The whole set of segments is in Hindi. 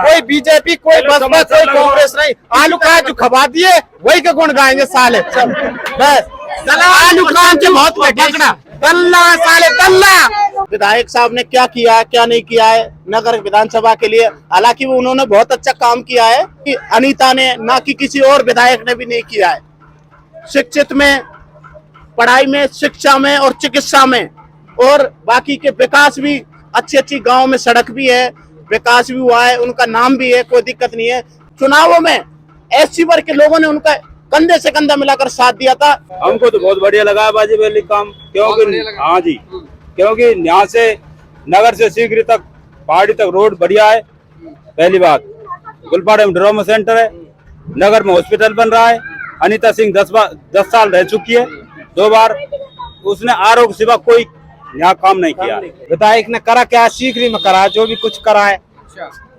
कोई बीजेपी, कोई बसपा, कोई कांग्रेस नहीं। आलू का जो खबा दिए वही के गुण गाएंगे साले। बस आलू काम के बहुत पकड़ा दल्ला साले दल्ला। विधायक साहब ने क्या किया है, क्या नहीं किया है नगर विधानसभा के लिए। हालांकि वो उन्होंने बहुत अच्छा काम किया है कि अनीता ने, ना कि किसी और विधायक ने भी नहीं किया है। शिक्षित में, पढ़ाई में, शिक्षा में और चिकित्सा में और बाकी के विकास भी, अच्छी अच्छी गांव में सड़क भी है, विकास भी हुआ है, उनका नाम भी है, कोई दिक्कत नहीं है। चुनावों में एससी वर्ग के लोगों ने उनका कंधे से कंधा मिलाकर साथ दिया था। हमको तो बहुत बढ़िया लगा है बाजीबली काम, क्योंकि हाँ जी, क्योंकि यहाँ से नगर से सीकरी तक, पहाड़ी तक रोड बढ़िया है। पहली बात, गुलपाड़ा में ट्रामा सेंटर है, नगर में हॉस्पिटल बन रहा है। अनीता सिंह 10 साल रह चुकी है, 2 बार उसने आरोग्य सेवा कोई यहाँ काम नहीं किया। विधायक ने करा क्या? सीकरी में करा जो भी कुछ करा है।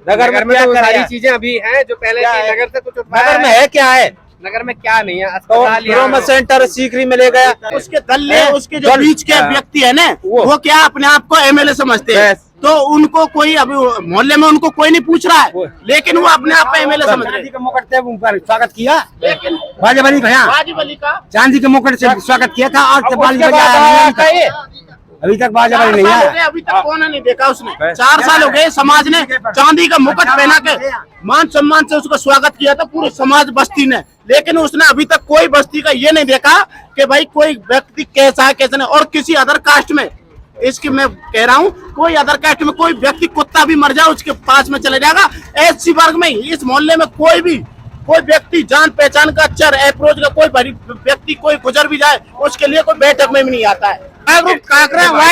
नगर में तो सारी चीजें अभी हैं जो पहले की नगर से कुछ नगर में है क्या है? नगर में क्या नहीं है? अस्पताल, ट्रामा सेंटर सीकरी में ले गया। उसके दल्ले, उसके जो बीच के व्यक्ति है ना, वो क्या अपने आप को एमएलए समझते हैं, तो उनको कोई अभी मोहल्ले में उनको कोई नहीं पूछ रहा है, लेकिन वो अपने आप को एमएलए समझ रहे हैं। स्वागत किया बाजीबली बाजीबली का चांदी के मुकुट से स्वागत किया था और अभी तक बाजीबली नहीं है। अभी तक कौन नहीं देखा उसने। 4 साल हो गए, समाज ने चांदी का मुकुट पहना के मान सम्मान से उसका स्वागत किया था, पूरे समाज बस्ती ने, लेकिन उसने अभी तक कोई बस्ती का ये नहीं देखा कि भाई कोई व्यक्ति कैसा है कैसा नहीं। और किसी अदर कास्ट में, इसकी मैं कह रहा हूँ, कोई अदर कास्ट में कोई व्यक्ति कुत्ता भी मर जाए उसके पास में चले जाएगा। एससी वर्ग में इस मोहल्ले में कोई व्यक्ति जान पहचान का, अच्छा अप्रोच का कोई व्यक्ति कोई गुजर भी जाए, उसके लिए कोई बैठक में भी नहीं आता है।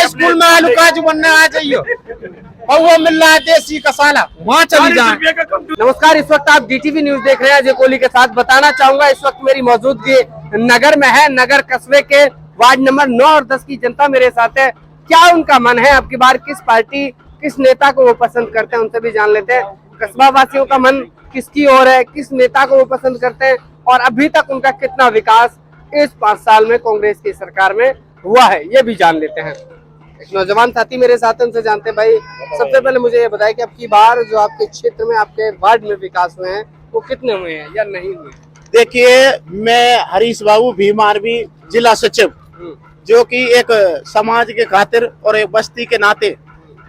स्कूल में आलू काजू बनने आ जाइए, वो मिल रहा है देसी का साला, वहाँ चली जाए। नमस्कार, इस वक्त आप डीटीवी न्यूज देख रहे हैं। अजय कोहली के साथ बताना चाहूंगा, इस वक्त मेरी मौजूदगी नगर में है। नगर कस्बे के वार्ड नंबर 9 और 10 की जनता मेरे साथ है। क्या उनका मन है, अब की बार किस पार्टी, किस नेता को वो पसंद करते हैं, उनसे भी जान लेते हैं। कस्बा वासियों का मन किसकी ओर है, किस नेता को वो पसंद करते हैं और अभी तक उनका कितना विकास इस 5 साल में कांग्रेस की सरकार में हुआ है, ये भी जान लेते हैं। एक नौजवान साथी मेरे साथ है, उनसे जानते हैं। भाई, सबसे पहले मुझे ये बताया कि अब की बार जो आपके क्षेत्र में, आपके वार्ड में विकास हुए हैं, वो कितने हुए हैं या नहीं हुए? देखिए, मैं हरीश बाबू भीम आर्मी जिला सचिव, जो कि एक समाज के खातिर और एक बस्ती के नाते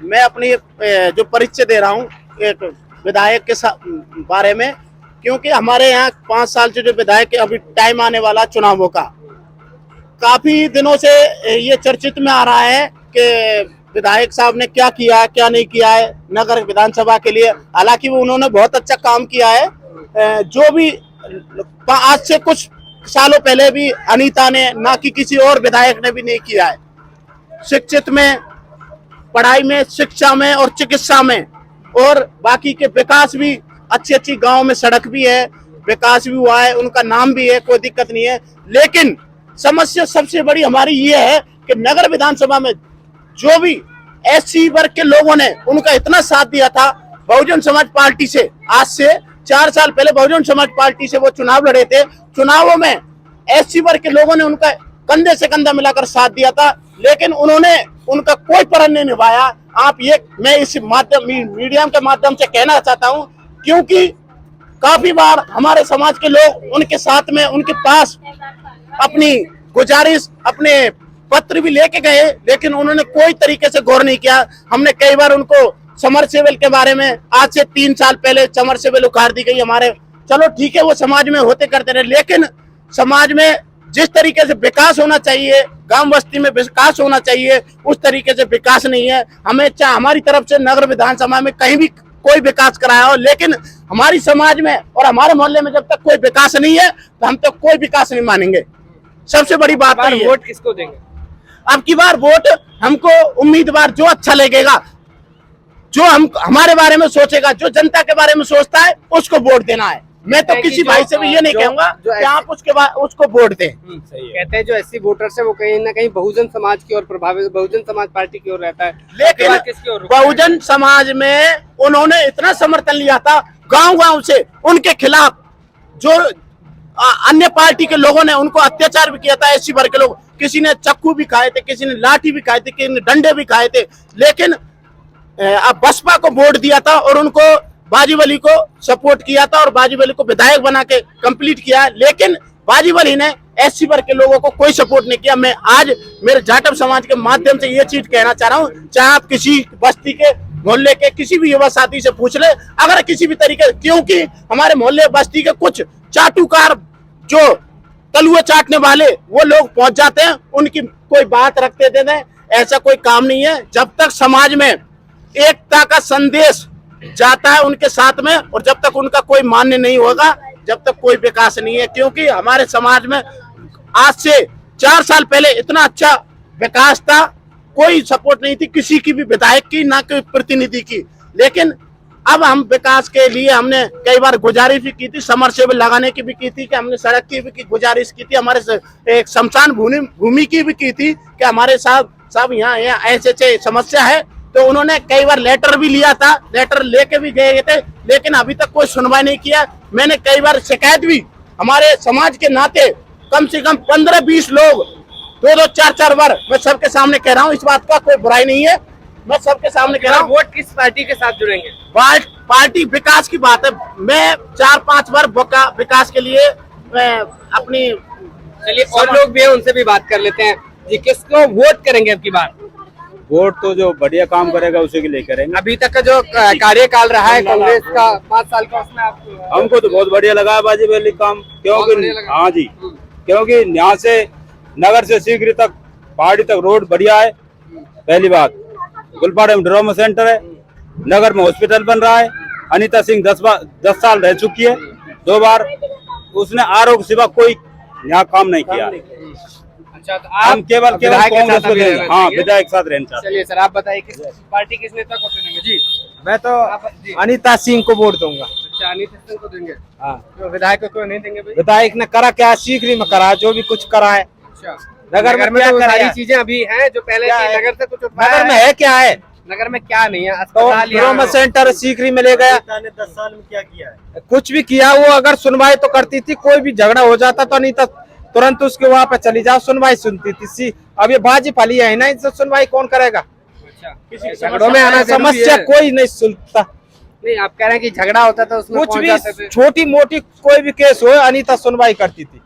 मैं अपनी जो परिचय दे रहा हूँ एक विधायक के बारे में, क्योंकि हमारे यहाँ 5 साल से जो विधायक, अभी टाइम आने वाला चुनावों का, काफी दिनों से ये चर्चित में आ रहा है कि विधायक साहब ने क्या किया, क्या नहीं किया है नगर विधानसभा के लिए। हालांकि वो उन्होंने बहुत अच्छा काम किया है। जो भी आज से कुछ सालों पहले भी अनीता ने, ना कि किसी और विधायक ने भी नहीं किया है। शिक्षित में, पढ़ाई में, शिक्षा में और चिकित्सा में और बाकी के विकास भी, अच्छी अच्छी गांव में सड़क भी है, विकास भी हुआ है, उनका नाम भी है, कोई दिक्कत नहीं है। लेकिन समस्या सबसे बड़ी हमारी ये है कि नगर विधानसभा में जो भी एससी वर्ग के लोगों ने उनका इतना साथ दिया था, बहुजन समाज पार्टी से, आज से 4 साल पहले बहुजन समाज पार्टी से वो चुनाव लड़े थे। चुनावों में एससी वर्ग के लोगों ने उनका कंधे से कंधा मिलाकर साथ दिया था, लेकिन उन्होंने उनका कोई प्रण नहीं निभाया। मैं इस मीडिया के माध्यम से कहना चाहता हूं, क्योंकि काफी बार हमारे समाज के लोग उनके साथ में, उनके पास अपनी गुजारिश, अपने पत्र भी लेके गए, लेकिन उन्होंने कोई तरीके से गौर नहीं किया। हमने कई बार उनको समरसेबल के बारे में, आज से 3 साल पहले समरसेबल उखाड़ दी गई हमारे, चलो ठीक है, वो समाज में होते करते रहे, लेकिन समाज में जिस तरीके से विकास होना चाहिए, गांव बस्ती में विकास होना चाहिए, उस तरीके से विकास नहीं है। हमें चाहे हमारी तरफ से नगर विधानसभा में कहीं भी कोई विकास कराया हो, लेकिन हमारी समाज में और हमारे मोहल्ले में जब तक कोई विकास नहीं है तो हम तो कोई विकास नहीं मानेंगे। सबसे बड़ी बात है। वोट किसको देंगे? अब की बार वोट हमको उम्मीदवार जो अच्छा लगेगा, जो हमारे बारे में सोचेगा, जो जनता के बारे में सोचता है, उसको वोट देना है। मैं तो किसी भाई से भी ये नहीं कहूंगा कि आप उसको वोट दें। कहते हैं जो एससी वोटर्स है वो कहीं ना कहीं बहुजन समाज की ओर प्रभावित, बहुजन समाज पार्टी की ओर रहता है, लेकिन बहुजन समाज में उन्होंने इतना समर्थन लिया था गांव-गांव से, उनके खिलाफ जो अन्य पार्टी के लोगों ने उनको अत्याचार भी किया था। एससी वर्ग के लोग, किसी ने चक्कू भी खाए थे, किसी ने लाठी भी खाए थे, किसी ने डंडे भी खाए थे, लेकिन अब बसपा को वोट दिया था और उनको बाजी वली को सपोर्ट किया था और बाजी वली को विधायक बना के कंप्लीट किया, लेकिन बाजी वली ने एससी वर्ग के लोगों को कोई सपोर्ट नहीं किया। मैं आज मेरे जाटव समाज के माध्यम से ये चीज कहना चाह रहा हूँ, चाहे आप किसी बस्ती के मोहल्ले के किसी भी युवा साथी से पूछ ले, अगर किसी भी तरीके, क्योंकि हमारे मोहल्ले बस्ती के कुछ चाटुकार जो तलुए चाटने वाले वो लोग पहुंच जाते हैं, उनकी कोई बात रखते देते हैं, ऐसा कोई काम नहीं है। जब तक समाज में एकता का संदेश जाता है उनके साथ में, और जब तक उनका कोई मान्य नहीं होगा, जब तक कोई विकास नहीं है। क्योंकि हमारे समाज में आज से 4 साल पहले इतना अच्छा विकास था, कोई सपोर्ट नहीं थी किसी की भी विधायक की, ना कोई प्रतिनिधि की। लेकिन अब हम विकास के लिए हमने कई बार गुजारिश भी की थी, समरसेबल लगाने की भी की थी, कि हमने सड़क की भी गुजारिश की थी, हमारे एक शमशान भूमि की भी की थी कि हमारे साहब यहाँ ऐसे समस्या है। तो उन्होंने कई बार लेटर भी लिया था, लेटर लेके भी गए थे, लेकिन अभी तक कोई सुनवाई नहीं किया। मैंने कई बार शिकायत भी, हमारे समाज के नाते कम से कम 15-20 लोग 2-2, 4-4 बार, मैं सबके सामने कह रहा हूँ, इस बात का कोई बुराई नहीं है, मैं सबके सामने कह रहा हूँ। वोट किस पार्टी के साथ जुड़ेंगे? पार्टी विकास की बात है, मैं 4-5 बार विकास के लिए मैं अपनी, चलिए और लोग भी हैं, उनसे भी बात कर लेते हैं जी। किसको वोट करेंगे अब की बार? वोट तो जो बढ़िया काम करेगा उसी के लिए करेंगे। अभी तक का जो कार्यकाल रहा है कांग्रेस का 5 साल का, उसमें आप हमको तो बहुत बढ़िया लगा है बाजी वली काम, क्योंकि हाँ जी, क्योंकि यहाँ से नगर से सीकरी तक पहाड़ी तक रोड बढ़िया है। पहली बात, गुलपाड़ा में ड्रामा सेंटर है, नगर में हॉस्पिटल बन रहा है। अनीता सिंह 10 साल रह चुकी है, 2 बार उसने आरोग्य सिवा कोई यहाँ काम नहीं किया। अच्छा, तो हम केवल विधायक के कांग्रेस साथ को अभी देंगे। रहना हाँ, चाहिए। विधायक साथ रहना चाहते हैं। चलिए सर, आप बताइए किस पार्टी किस नेता को चुनेंगे जी? मैं तो जी। अनीता सिंह को वोट दूंगा। अच्छा, अनिता सिंह को देंगे? हाँ, तो विधायक को नहीं देंगे भाई? विधायक ने करा क्या, सीकरी में करा, जो भी कुछ करा है। अच्छा, नगर में तो वो क्या सारी करा? चीजें अभी हैं जो पहले क्या की है? नगर से कुछ उठाया नगर में है क्या है? नगर में क्या नहीं है? तो अस्पताल यहाँ ट्रॉमा सेंटर सीकरी में ले गया, 10 साल में क्या किया है? कुछ भी किया। वो अगर सुनवाई तो करती थी, कोई भी झगड़ा हो जाता तो अनीता तुरंत उसके वहां पे चली जाओ, सुनवाई सुनती थी। अब ये बाजी फली है ना, इनसे सुनवाई कौन करेगा? अच्छा, झगड़ों में आना जरूरी समस्या है। कोई नहीं सुनता। नहीं, आप कह रहे हैं कि झगड़ा होता था उसमें कुछ पहुंच भी जाते थे। छोटी मोटी कोई भी केस हो, अनीता सुनवाई करती थी।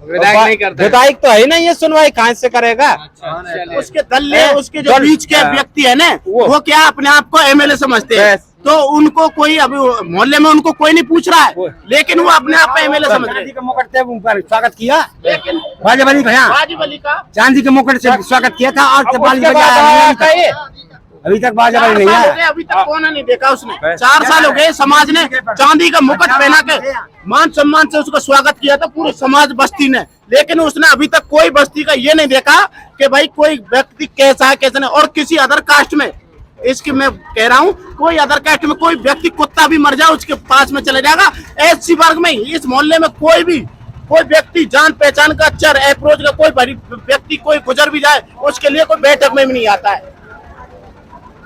विधायक नहीं करते। विधायक तो है नहीं, ये सुनवाई कहाँ से करेगा? अच्छा, चलिए। उसके दल्ले, है? उसके जो दल- बीच के हाँ। व्यक्ति है ना, वो- वो क्या अपने आप को एमएलए समझते हैं, बस। तो उनको कोई अभी मोहल्ले में उनको कोई नहीं पूछ रहा है, वो- लेकिन वो अपने आप को एमएलए समझ रहे हैं। के मुकुट से ऊपर स्वागत किया, लेकिन बाजे वाली भैया बाजी वली का चांदी के मुकुट से स्वागत किया था, आज अब से बाली उसके बाद बजा आया नहीं था ये। अभी तक बाजे 4 वाली नहीं साल हो आया। गए, अभी तक कौन नहीं देखा उसने। बस। 4 साल हो गए, समाज ने चांदी का मुकुट पहना के मान सम्मान से उसका स्वागत किया था, पूरे समाज बस्ती ने, लेकिन उसने अभी तक कोई बस्ती का ये नहीं देखा कि भाई कोई व्यक्ति कैसा है कैसा नहीं। और किसी अदर कास्ट में, इसकी मैं कह रहा हूँ, कोई अदर कास्ट में कोई व्यक्ति कुत्ता भी मर जाए उसके पास में चले जाएगा। एससी वर्ग में इस मोहल्ले में कोई व्यक्ति जान पहचान का, अच्छा अप्रोच का कोई बड़ी व्यक्ति कोई गुजर भी जाए, उसके लिए कोई बैठक में भी नहीं आता है।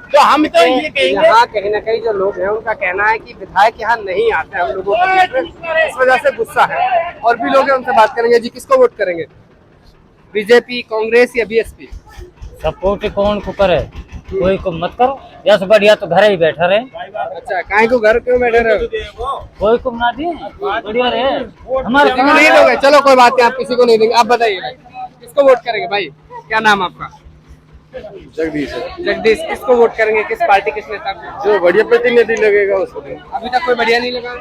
तो हम तो ये कहेंगे, यहाँ कहीं ना कहीं जो लोग हैं उनका कहना है कि विधायक यहाँ नहीं आते हम लोगों के बीच में, इस वजह से गुस्सा है। और भी लोग हैं, उनसे बात करेंगे जी। किसको वोट करेंगे? बीजेपी, कांग्रेस या बीएसपी? सपोर्ट कौन को करे, कोई को मत करो, या से बढ़िया तो घर ही बैठा रहे। अच्छा, काहे को घर क्यों बैठे रहे हो? कोई को ना दिए, बढ़िया रहे हमारे किसी को नहीं दोगे? चलो कोई बात नहीं, आप किसी को नहीं देंगे। आप बताइए भाई, किसको वोट करेंगे? भाई क्या नाम आपका? जगदीश जगदीश। किसको वोट करेंगे? किस पार्टी, किस नेता को? जो बढ़िया प्रतिनिधि लगेगा उसको देंगे। अभी तक कोई बढ़िया नहीं लगा?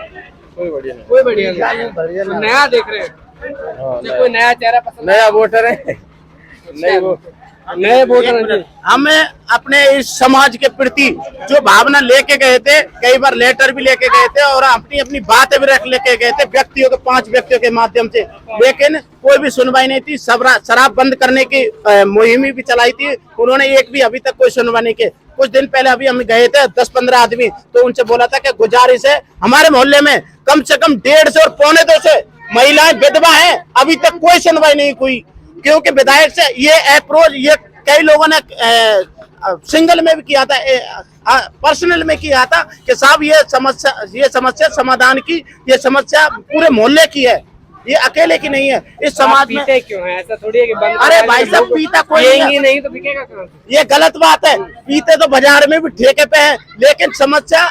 कोई बढ़िया नहीं। कोई बढ़िया नहीं। तो नया देख रहे हैं? अच्छा, कोई नया चेहरा पसंद? नया वोटर है, नई वो नए वोटर हैं जी। हमें अपने इस समाज के प्रति जो भावना लेके गए थे, कई बार लेटर भी लेके गए थे और अपनी अपनी बातें भी रख लेके गए थे व्यक्तियों के, 5 व्यक्तियों के माध्यम से, लेकिन कोई भी सुनवाई नहीं थी। शराब बंद करने की मुहिम भी चलाई थी, उन्होंने एक भी अभी तक कोई सुनवाई नहीं की। कुछ दिन पहले अभी हम गए थे 10-15 आदमी, तो उनसे बोला था कि गुजारिश है, हमारे मोहल्ले में कम से कम 150 और 250 महिलाएं विधवा है, अभी तक कोई सुनवाई नहीं हुई। क्योंकि विधायक से ये अप्रोच, ये कई लोगों ने सिंगल में भी किया था, पर्सनल में किया था कि साहब ये समस्या समाधान की, ये समस्या पूरे मोहल्ले की है, ये अकेले की नहीं है। इस समाज में पीते क्यों है? ऐसा थोड़ी है कि बंद अरे भाई साहब, पीता कोई नहीं पिएंगे है। नहीं तो बिकेगा कहाँ से? ये गलत बात है, पीते तो बाजार में भी ठेके पे है, लेकिन समस्या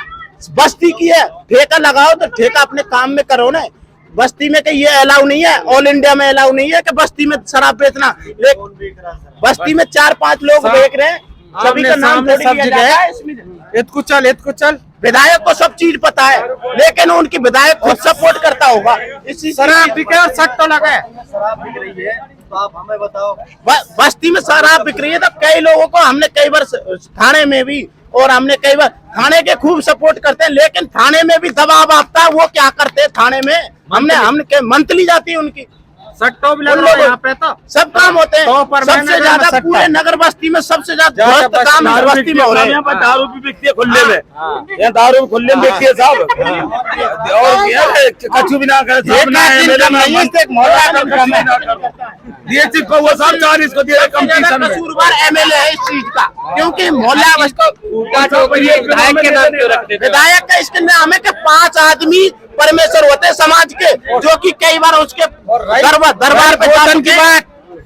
बस्ती की है, ठेका लगाओ तो ठेका अपने काम में करो ना। बस्ती में कि ये अलाउ नहीं है, ऑल इंडिया में अलाउ नहीं है कि बस्ती में शराब बेचना। बस्ती में 4-5 लोग बेच रहे हैं, सभी का नाम थोड़ी लिया जाता है इसमें। इतकु चल विधायक को सब चीज पता है, लेकिन उनकी विधायक खुद सपोर्ट करता होगा। इसी शराब बिके और सट्टो लगे। बस्ती में शराब बिक रही है, तो कई लोगों को हमने कई बार थाने में भी, और हमने कई बार थाने के खूब सपोर्ट करते हैं, लेकिन थाने में भी दबाव आता है। वो क्या करते हैं थाने में, हमने मंथली जाती है उनकी, सट्टो भी लग रहा है यहाँ पे तो सब काम होते हैं। तो पर सबसे ज्यादा पूरे नगर बस्ती में सबसे ज्यादा काम हर बस्ती में हो रहे हैं। दारू भी बिकती है खुले में, यहाँ दारू खुले में बिकती है साहब। और कछु भी ना करे, DSP को वो सब 40 को दिया कंपटीशन में। कसूरवार MLA है इस चीज का, क्योंकि मोहल्ला विधायक का इसके नाम है कि 5 आदमी परमेश्वर होते हैं समाज के, जो कि कई बार उसके दरबार पे भोजन की बात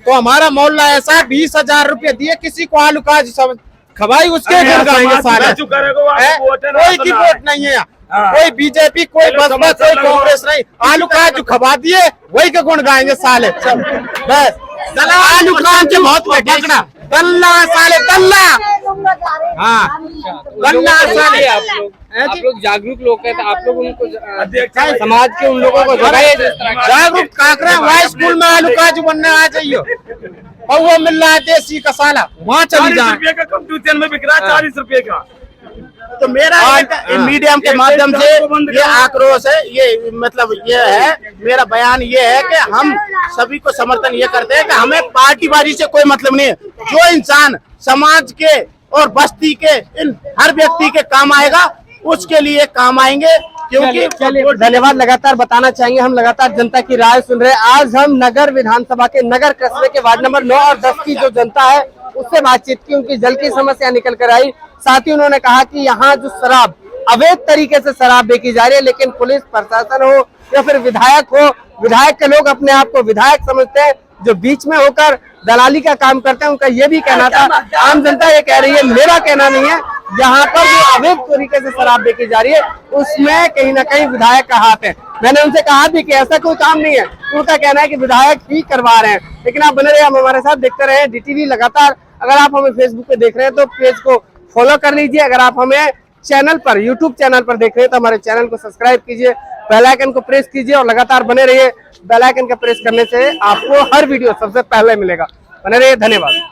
तो हमारा मोहल्ला ऐसा 20,000 रुपए दिए किसी को आलू का सब खवाई, उसके गुण गाएंगे सारे। कोई की वोट नहीं है यहाँ, कोई बीजेपी, कोई बसपा, कोई कांग्रेस नहीं। आलू का जो खवा दिए वही के गुण गाएंगे साले। बस आलू काम के बहुत पकड़ा दल्ला साले दल्ला। हाँ दल्ला साले। आप लोग जागरूक लोग हैं, तो आप लोग उनको समाज के उन लोगों को जगाइए। जागरूक काकरा वहाँ स्कूल में आलू काजू बनने आ जाइयो, और वो मिल रहा है देसी का साला, वहाँ चली जाए। 40 रुपये का कंप्यूटर में बिक रहा है, 40 रुपये का। तो मेरा मीडियम के माध्यम से ये आक्रोश है, ये मतलब ये है, मेरा बयान ये है कि हम सभी को समर्थन ये करते हैं कि हमें पार्टीबाजी से कोई मतलब नहीं है। जो इंसान समाज के और बस्ती के इन हर व्यक्ति के काम आएगा, उसके लिए काम आएंगे। क्योंकि धन्यवाद। लगातार बताना चाहेंगे, हम लगातार जनता की राय सुन रहे हैं। आज हम नगर विधानसभा के नगर कस्बे के वार्ड नंबर 9 और 10 की जो जनता है उससे बातचीत की, उनकी जल की समस्या निकल कर आई। साथ ही उन्होंने कहा कि यहाँ जो शराब अवैध तरीके से शराब बेची जा रही है, लेकिन पुलिस प्रशासन हो या फिर विधायक हो, विधायक के लोग अपने आप को विधायक समझते हैं, जो बीच में होकर दलाली का काम करते हैं। उनका ये भी कहना था, आम जनता ये कह रही है, मेरा कहना नहीं है, यहाँ पर जो अवैध तरीके से शराब बेची जा रही है उसमें कहीं ना कहीं विधायक का हाथ है। मैंने उनसे कहा भी कि ऐसा कोई काम नहीं है, उनका कहना है कि विधायक ही करवा रहे हैं। लेकिन आप बने रहे, हम हमारे साथ देखते रहे DTV लगातार। अगर आप हमें फेसबुक पे देख रहे हैं तो पेज को फॉलो कर लीजिए। अगर आप हमें चैनल पर, यूट्यूब चैनल पर देख रहे हैं तो हमारे चैनल को सब्सक्राइब कीजिए, बेल आइकन को प्रेस कीजिए और लगातार बने रहिए। बेल आइकन का प्रेस करने से आपको हर वीडियो सबसे पहले मिलेगा। बने रहिए, धन्यवाद।